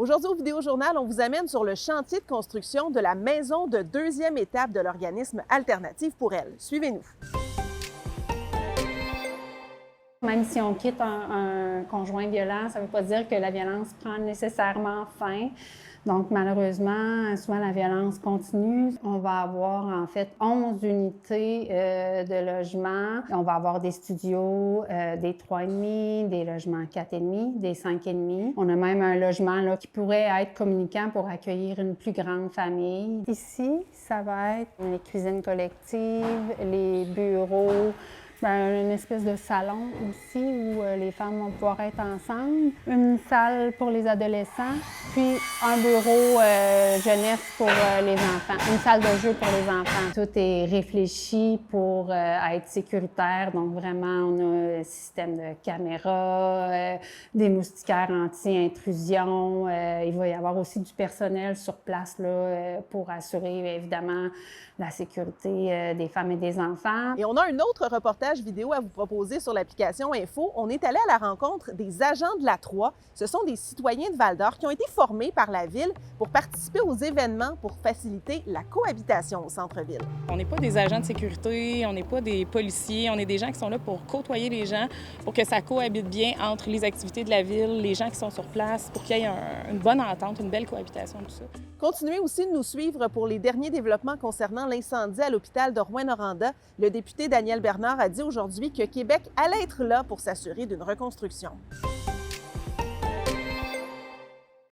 Aujourd'hui, au Vidéojournal, on vous amène sur le chantier de construction de la maison de deuxième étape de l'organisme Alternative pour elle. Suivez-nous. Même si on quitte un conjoint violent, ça ne veut pas dire que la violence prend nécessairement fin. Donc, malheureusement, souvent la violence continue. On va avoir en fait 11 unités de logement. On va avoir des studios, des 3,5, des logements 4,5, des 5,5. On a même un logement là, qui pourrait être communicant pour accueillir une plus grande famille. Ici, ça va être les cuisines collectives, les bureaux, une espèce de salon aussi où les femmes vont pouvoir être ensemble, une salle pour les adolescents, puis un bureau jeunesse pour les enfants, une salle de jeu pour les enfants. Tout est réfléchi pour être sécuritaire, donc vraiment on a un système de caméras, des moustiquaires anti-intrusion. Il va y avoir aussi du personnel sur place là, pour assurer évidemment la sécurité des femmes et des enfants. Et on a un autre reportage vidéo à vous proposer sur l'application Info. On est allé à la rencontre des agents de la 3. Ce sont des citoyens de Val-d'Or qui ont été formés par la Ville pour participer aux événements pour faciliter la cohabitation au centre-ville. On n'est pas des agents de sécurité, on n'est pas des policiers, on est des gens qui sont là pour côtoyer les gens, pour que ça cohabite bien entre les activités de la Ville, les gens qui sont sur place, pour qu'il y ait une bonne entente, une belle cohabitation, tout ça. Continuez aussi de nous suivre pour les derniers développements concernant l'incendie à l'hôpital de Rouyn-Noranda. Le député Daniel Bernard a dit aujourd'hui que Québec allait être là pour s'assurer d'une reconstruction.